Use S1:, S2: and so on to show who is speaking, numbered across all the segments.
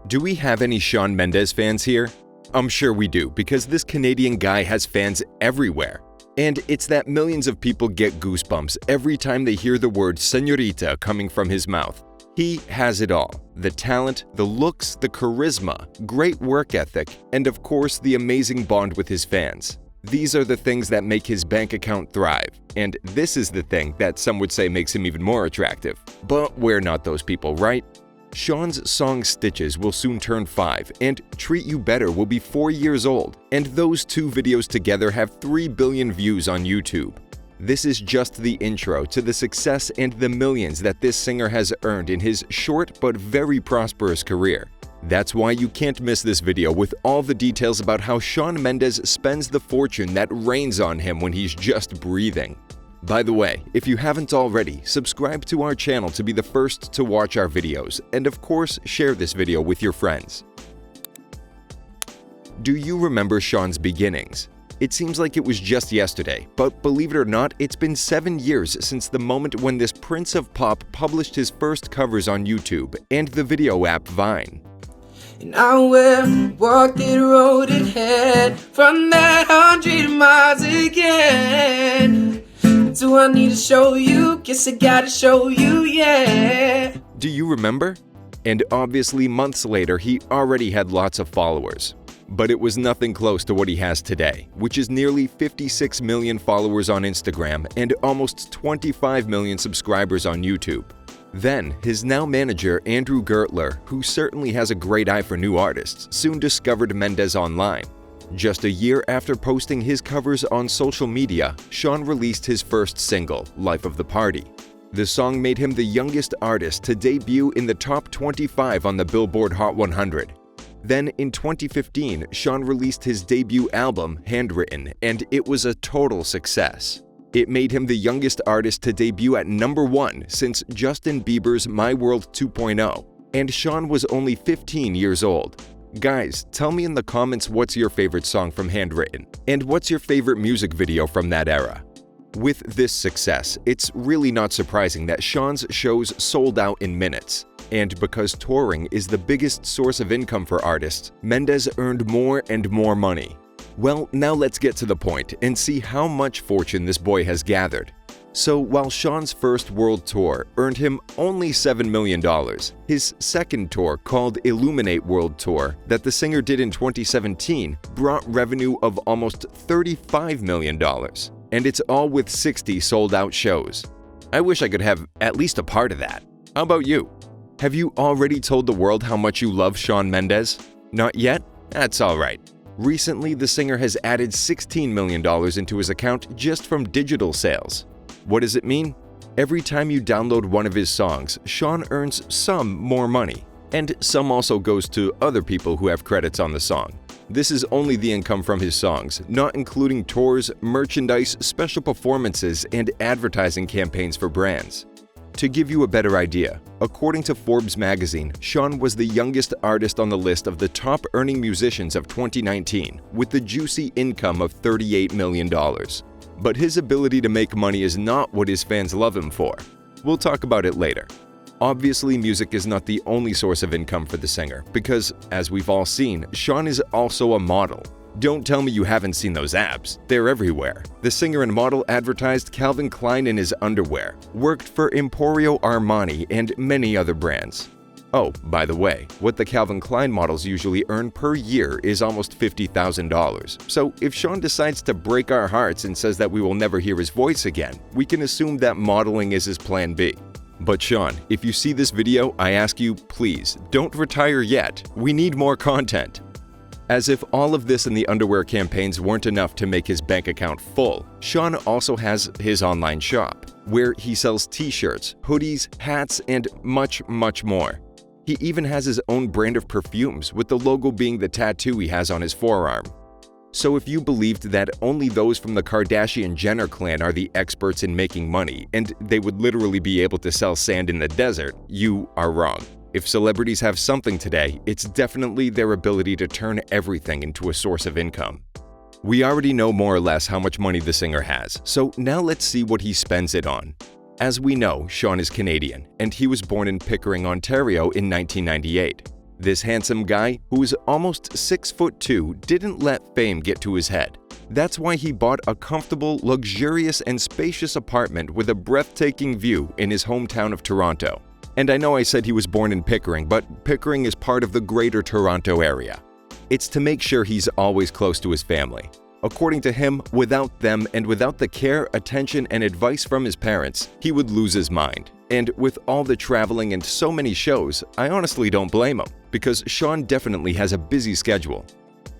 S1: Do we have any Shawn Mendes fans here? I'm sure we do, because this Canadian guy has fans everywhere. And it's that millions of people get goosebumps every time they hear the word Senorita coming from his mouth. He has it all: the talent, the looks, the charisma, great work ethic, and of course the amazing bond with his fans. These are the things that make his bank account thrive, and this is the thing that some would say makes him even more attractive. But we're not those people, right? Shawn's song Stitches will soon turn 5, and Treat You Better will be 4 years old, and those two videos together have 3 billion views on YouTube. This is just the intro to the success and the millions that this singer has earned in his short but very prosperous career. That's why you can't miss this video with all the details about how Shawn Mendes spends the fortune that rains on him when he's just breathing. By the way, if you haven't already, subscribe to our channel to be the first to watch our videos, and of course, share this video with your friends. Do you remember Shawn's beginnings? It seems like it was just yesterday, but believe it or not, it's been 7 years since the moment when this Prince of Pop published his first covers on YouTube and the video app Vine.
S2: And I will walk the road ahead from that 100 miles again. Do I need to show you? Guess I gotta show you, yeah.
S1: Do you remember? And obviously, months later, he already had lots of followers. But it was nothing close to what he has today, which is nearly 56 million followers on Instagram and almost 25 million subscribers on YouTube. Then, his now manager Andrew Gertler, who certainly has a great eye for new artists, soon discovered Mendes online. Just a year after posting his covers on social media, Shawn released his first single, Life of the Party. The song made him the youngest artist to debut in the top 25 on the Billboard Hot 100. Then, in 2015, Shawn released his debut album, Handwritten, and it was a total success. It made him the youngest artist to debut at #1 since Justin Bieber's My World 2.0, and Shawn was only 15 years old. Guys, tell me in the comments what's your favorite song from Handwritten, and what's your favorite music video from that era. With this success, it's really not surprising that Shawn's shows sold out in minutes. And because touring is the biggest source of income for artists, Mendes earned more and more money. Well, now let's get to the point and see how much fortune this boy has gathered. So while Shawn's first world tour earned him only $7 million, his second tour, called Illuminate World Tour, that the singer did in 2017, brought revenue of almost $35 million. And it's all with 60 sold-out shows. I wish I could have at least a part of that. How about you? Have you already told the world how much you love Shawn Mendes? Not yet? That's alright. Recently, the singer has added $16 million into his account just from digital sales. What does it mean? Every time you download one of his songs, Shawn earns some more money, and some also goes to other people who have credits on the song. This is only the income from his songs, not including tours, merchandise, special performances, and advertising campaigns for brands. To give you a better idea, according to Forbes magazine, Shawn was the youngest artist on the list of the top-earning musicians of 2019, with the juicy income of $38 million. But his ability to make money is not what his fans love him for. We'll talk about it later. Obviously, music is not the only source of income for the singer, because, as we've all seen, Shawn is also a model. Don't tell me you haven't seen those abs. They're everywhere. The singer and model advertised Calvin Klein in his underwear, worked for Emporio Armani, and many other brands. Oh, by the way, what the Calvin Klein models usually earn per year is almost $50,000. So if Shawn decides to break our hearts and says that we will never hear his voice again, we can assume that modeling is his plan B. But Shawn, if you see this video, I ask you, please, don't retire yet. We need more content. As if all of this and the underwear campaigns weren't enough to make his bank account full, Shawn also has his online shop, where he sells t-shirts, hoodies, hats, and much, much more. He even has his own brand of perfumes, with the logo being the tattoo he has on his forearm. So if you believed that only those from the Kardashian-Jenner clan are the experts in making money, and they would literally be able to sell sand in the desert, you are wrong. If celebrities have something today, it's definitely their ability to turn everything into a source of income. We already know more or less how much money the singer has, so now let's see what he spends it on. As we know, Shawn is Canadian, and he was born in Pickering, Ontario in 1998. This handsome guy, who is almost 6'2", didn't let fame get to his head. That's why he bought a comfortable, luxurious, and spacious apartment with a breathtaking view in his hometown of Toronto. And I know I said he was born in Pickering, but Pickering is part of the Greater Toronto Area. It's to make sure he's always close to his family. According to him, without them and without the care, attention, and advice from his parents, he would lose his mind. And with all the traveling and so many shows, I honestly don't blame him, because Shawn definitely has a busy schedule.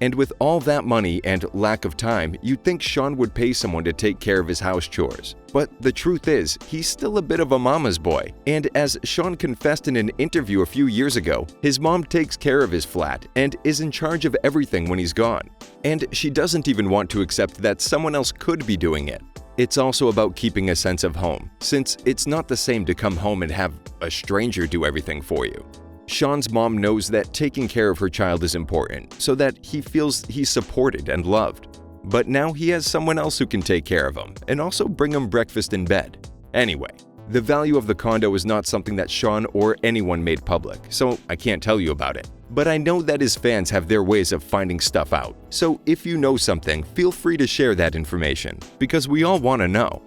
S1: And with all that money and lack of time, you'd think Shawn would pay someone to take care of his house chores. But the truth is, he's still a bit of a mama's boy. And as Shawn confessed in an interview a few years ago, his mom takes care of his flat and is in charge of everything when he's gone. And she doesn't even want to accept that someone else could be doing it. It's also about keeping a sense of home, since it's not the same to come home and have a stranger do everything for you. Shawn's mom knows that taking care of her child is important, so that he feels he's supported and loved. But now he has someone else who can take care of him and also bring him breakfast in bed. Anyway, the value of the condo is not something that Shawn or anyone made public, so I can't tell you about it. But I know that his fans have their ways of finding stuff out, so if you know something, feel free to share that information, because we all want to know.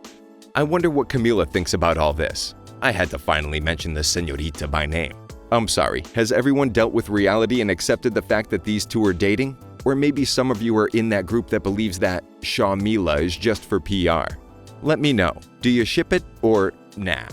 S1: I wonder what Camila thinks about all this. I had to finally mention the Senorita by name. I'm sorry, has everyone dealt with reality and accepted the fact that these two are dating? Or maybe some of you are in that group that believes that Camila is just for PR. Let me know. Do you ship it or nah?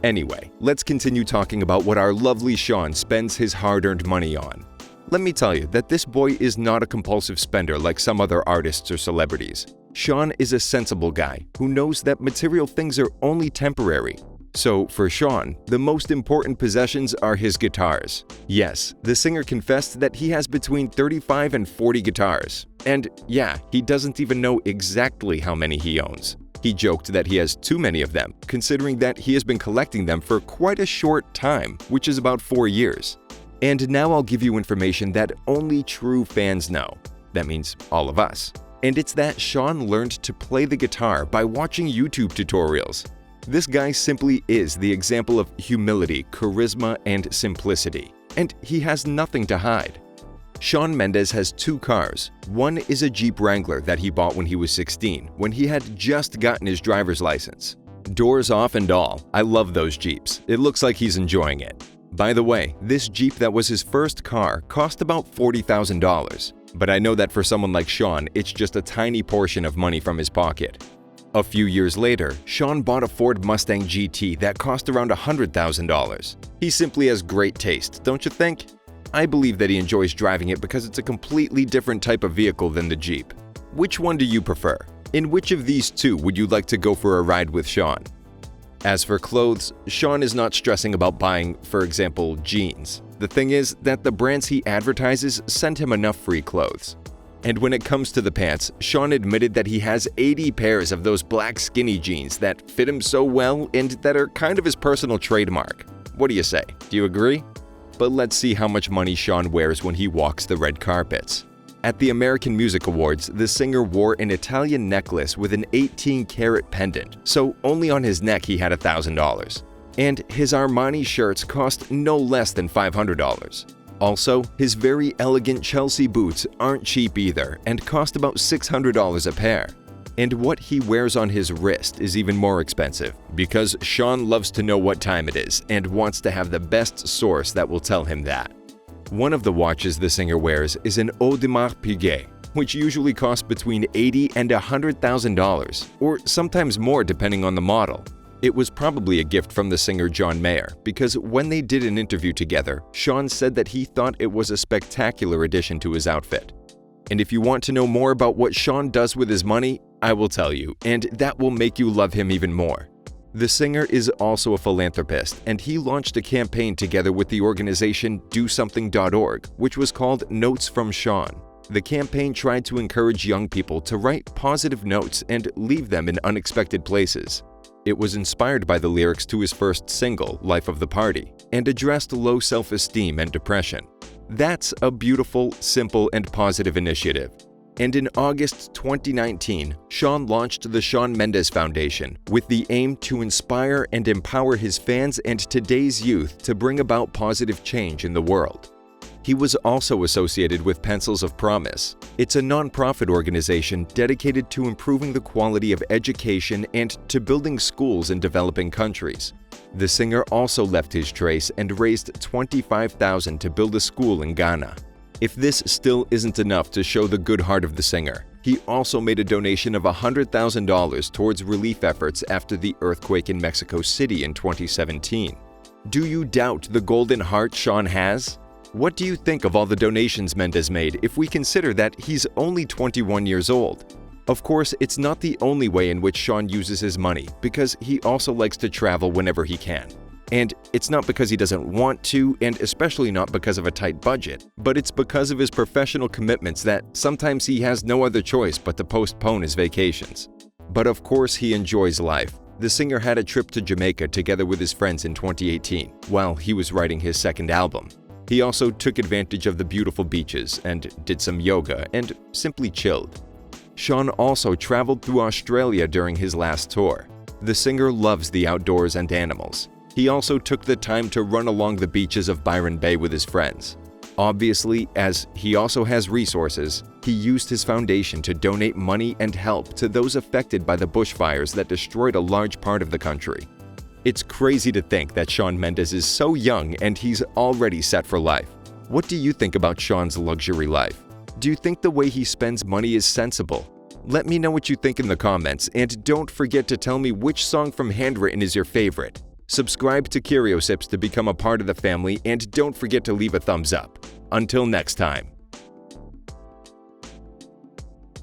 S1: Anyway, let's continue talking about what our lovely Shawn spends his hard-earned money on. Let me tell you that this boy is not a compulsive spender like some other artists or celebrities. Shawn is a sensible guy who knows that material things are only temporary. So, for Shawn, the most important possessions are his guitars. Yes, the singer confessed that he has between 35 and 40 guitars. And yeah, he doesn't even know exactly how many he owns. He joked that he has too many of them, considering that he has been collecting them for quite a short time, which is about 4 years. And now I'll give you information that only true fans know. That means all of us. And it's that Shawn learned to play the guitar by watching YouTube tutorials. This guy simply is the example of humility, charisma, and simplicity, and he has nothing to hide. Shawn Mendes has 2 cars. One is a Jeep Wrangler that he bought when he was 16, when he had just gotten his driver's license. Doors off and all, I love those Jeeps. It looks like he's enjoying it. By the way, this Jeep that was his first car cost about $40,000, but I know that for someone like Shawn, it's just a tiny portion of money from his pocket. A few years later, Shawn bought a Ford Mustang GT that cost around $100,000. He simply has great taste, don't you think? I believe that he enjoys driving it because it's a completely different type of vehicle than the Jeep. Which one do you prefer? In which of these two would you like to go for a ride with Shawn? As for clothes, Shawn is not stressing about buying, for example, jeans. The thing is that the brands he advertises send him enough free clothes. And when it comes to the pants, Shawn admitted that he has 80 pairs of those black skinny jeans that fit him so well and that are kind of his personal trademark. What do you say? Do you agree? But let's see how much money Shawn wears when he walks the red carpets. At the American Music Awards, the singer wore an Italian necklace with an 18-karat pendant, so only on his neck he had $1,000. And his Armani shirts cost no less than $500. Also, his very elegant Chelsea boots aren't cheap either and cost about $600 a pair. And what he wears on his wrist is even more expensive, because Shawn loves to know what time it is and wants to have the best source that will tell him that. One of the watches the singer wears is an Audemars Piguet, which usually costs between $80,000 and $100,000, or sometimes more depending on the model. It was probably a gift from the singer John Mayer, because when they did an interview together, Shawn said that he thought it was a spectacular addition to his outfit. And if you want to know more about what Shawn does with his money, I will tell you, and that will make you love him even more. The singer is also a philanthropist, and he launched a campaign together with the organization DoSomething.org, which was called Notes from Shawn. The campaign tried to encourage young people to write positive notes and leave them in unexpected places. It was inspired by the lyrics to his first single, Life of the Party, and addressed low self-esteem and depression. That's a beautiful, simple, and positive initiative. And in August 2019, Shawn launched the Shawn Mendes Foundation with the aim to inspire and empower his fans and today's youth to bring about positive change in the world. He was also associated with Pencils of Promise. It's a non-profit organization dedicated to improving the quality of education and to building schools in developing countries. The singer also left his trace and raised $25,000 to build a school in Ghana. If this still isn't enough to show the good heart of the singer, he also made a donation of $100,000 towards relief efforts after the earthquake in Mexico City in 2017. Do you doubt the golden heart Shawn has? What do you think of all the donations Mendes made if we consider that he's only 21 years old? Of course, it's not the only way in which Shawn uses his money, because he also likes to travel whenever he can. And it's not because he doesn't want to, and especially not because of a tight budget, but it's because of his professional commitments that sometimes he has no other choice but to postpone his vacations. But of course he enjoys life. The singer had a trip to Jamaica together with his friends in 2018, while he was writing his second album. He also took advantage of the beautiful beaches and did some yoga and simply chilled. Shawn also traveled through Australia during his last tour. The singer loves the outdoors and animals. He also took the time to run along the beaches of Byron Bay with his friends. Obviously, as he also has resources, he used his foundation to donate money and help to those affected by the bushfires that destroyed a large part of the country. It's crazy to think that Shawn Mendes is so young and he's already set for life. What do you think about Shawn's luxury life? Do you think the way he spends money is sensible? Let me know what you think in the comments, and don't forget to tell me which song from Handwritten is your favorite. Subscribe to Curiosips to become a part of the family, and don't forget to leave a thumbs up. Until next time.